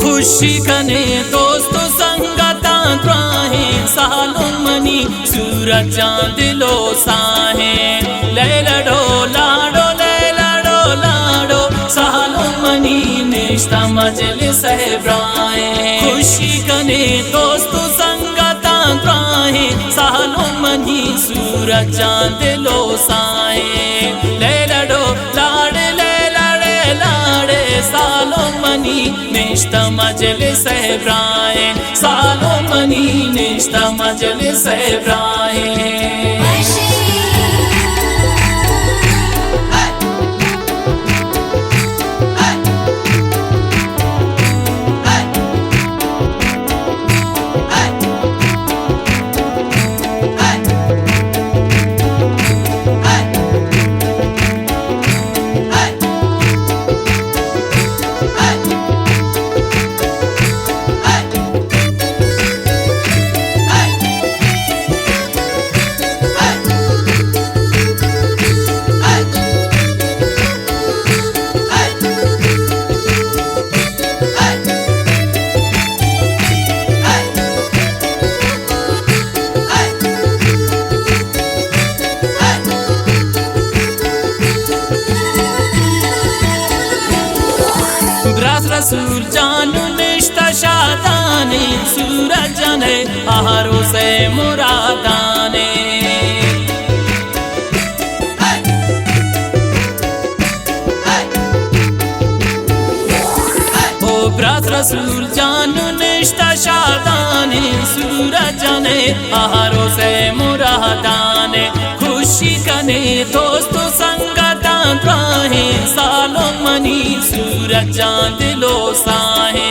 खुशिकने दोस्तों संगता त्राहे सालों मनी सूरज चांद लो साहे ले लड़ो लाड़ो ले लड़ो लाड़ो सालों मनी निष्ठा मजलिस है ब्राए। खुशिकने दोस्तों संगता त्राहे सालों मनी सूरज चांद लो साहे ले लड़ो लाड़े ले लड़े लाड़े सालों मनी निष्ठा मजलिस है ब्राए सालों मनी निष्ठा मजलिस है ब्राए। रसूल जानू निष्ठा शादाने सूरज जाने आहारों से मुरादाने ओ ब्रास रसूल जानू निष्ठा शादाने सूरज जाने आहारों से मुरादाने। खुशी कने दोस्तों संगता त्राहे सालों मनी सूरज चांद लो साहे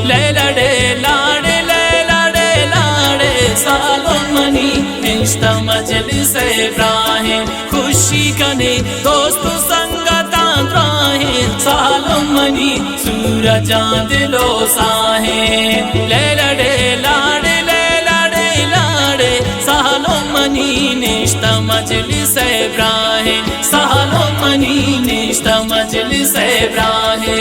ले लड़े लाड़े ले लड़े लाड़े सालों मनी निष्ठा मजलिस है ब्राहे। खुशी कने दोस्तों संगता त्राहे सालों मनी सूरज चांद लो साहे ले लड़े लाड़े ले लड़े लाड़े सालों मनी निष्ठा मजलिस है ब्राहे सालों मनी निष्ठा मजलिस है ब्राहे।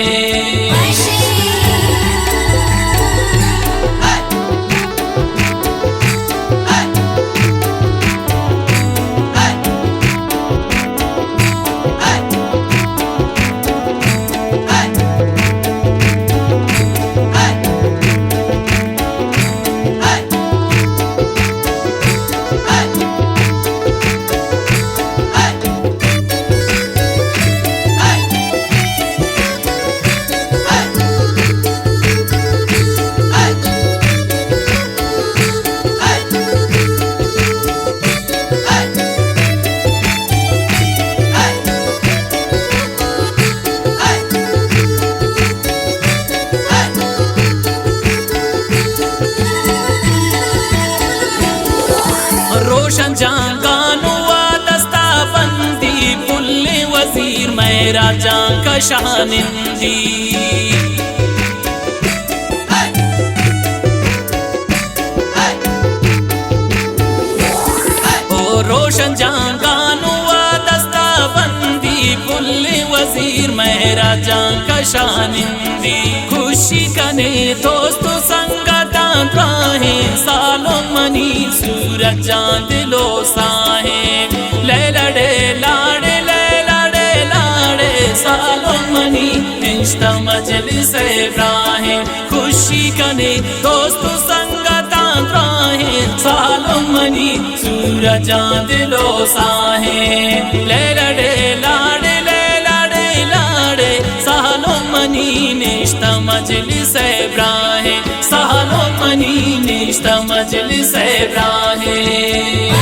रोशन जांगानो दस्ता बंदी पुल्ले वजीर मेरा जांग का शानिंदी ओ रोशन जांगानो दस्ता बंदी पुल्ले वजीर मेरा जांग का शानिंदी। खुशी कने दोस्तों संगता त्राहे सालों मनी सूरज चांद लो साहे ले लड़े लाड़े ले लड़े लाड़े सालों मनी निष्ठा मजलिस है ब्राहे। खुशी कने दोस्तों संगता त्राहे सालों मनी सूरज चांद लो साहे ले लड़े लाड़े ले लड़े लाड़े सालों मनी निष्ठा मजलिस है ब्राहे सालों मनी निश्ता मजलिस इब्राहिम।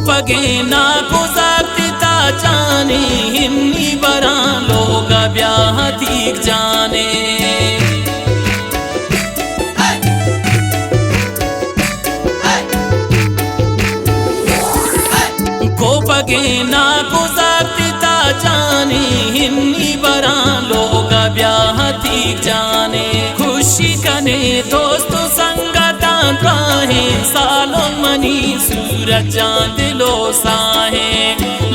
बगे ना गुजारती ता जाने हिन्नी बरा लोग ब्याह ठीक जाने। को बगे ना गुजारती ता जाने हिन्नी बरा लोग ब्याह ठीक जाने। खुशी कने दोस्तों संगता राहे सालों मनी सूरज चांद लो साहे।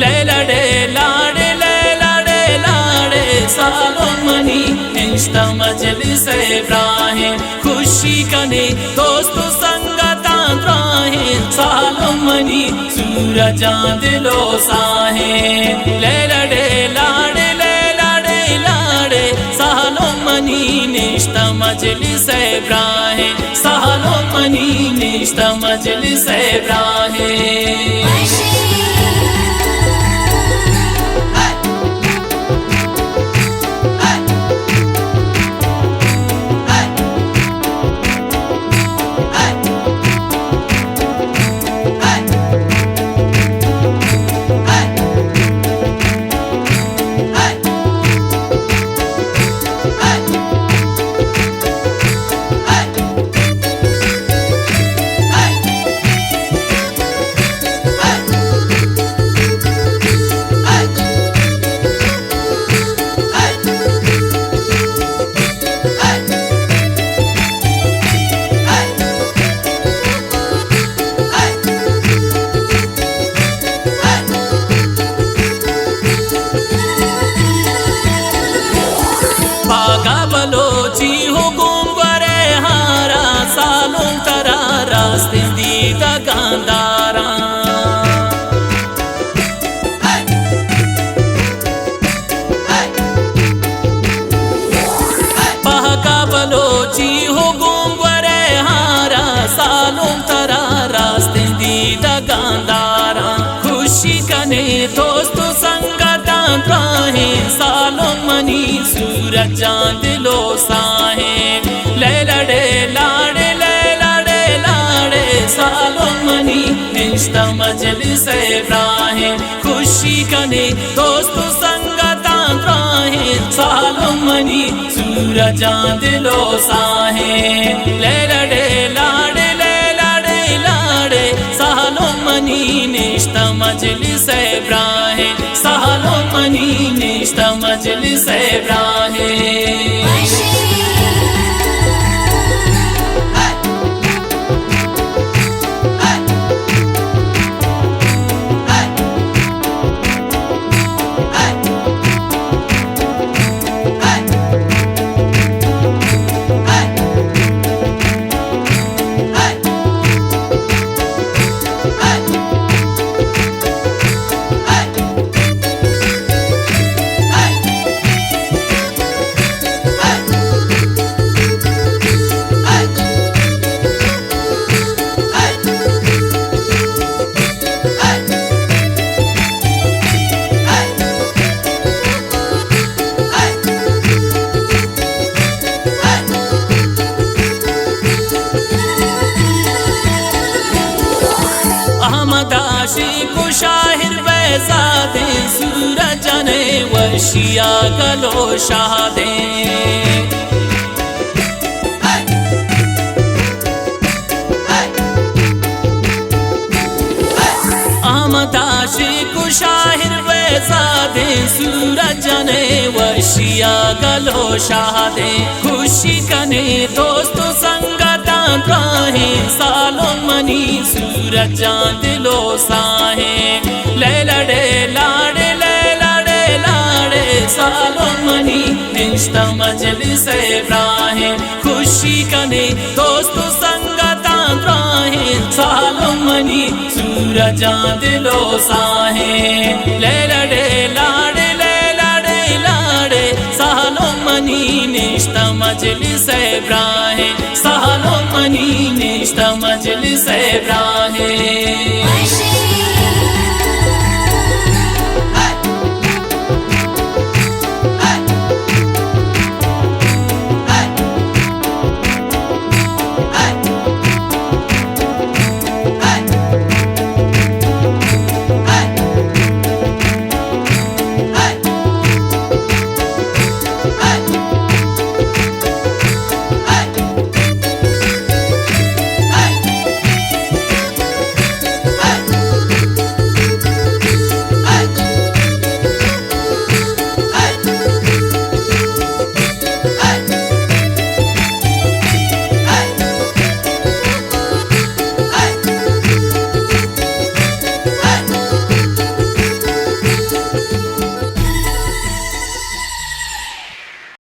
ले लड़े लाड़े ले लड़े लाड़े सालों मनी निश्ता मजलिस इब्राहिम। खुशी कने दोस्तों संगता राहे सालों मनी सूरज चांद लो साहे। ले लड़े लाड़े ले लड़े लाड़े सालों मनी निश्ता मजलिस इब्राहिम। सालों मनी निश्ता मजलिस इब्राहिम। बलोची हो गुंगरे हारा सालों तरा रास्ते दीदा गांधारा। पहका बलोची हो गुंगरे हारा सालों तरा रास्ते दीदा गांधारा। खुशी कने दोस्तों संगता राहे सालों मनी सूरज चांद लो साहे। ले लड़े लाड़े ले लड़े लाड़े सालों मनी निश्ता मजलिस इब्राहिम। खुशी कने दोस्तों संगता राहे सालों मनी सूरज चांद लो साहे। ले लड़े लाड़े ले लड़े लाड़े सालों मनी निश्ता मजलिस इब्राहिम। सालों मनी निश्ता मजलिस इब्राहिम। को शाहिर वैजादे सूरज ने वशिया गलो शादे। आमदाशी को शाहिर बेजादे सूरज ने वशिया गलो शादे खुशी कने दोस्त संगता राहे सालों मनी सूरज दिलो साहे ले लड़े लाड़े सालों मनी निष्ठा मजलिस इब्राहिम खुशी कने दोस्त संगता राहे सालों मनी सूरज दिलो साहे ले लड़े लाड़े सालों मनी निष्ठा मजलिस इब्राहिम सालों मनी निष्ठा मजलिस इब्राहिम।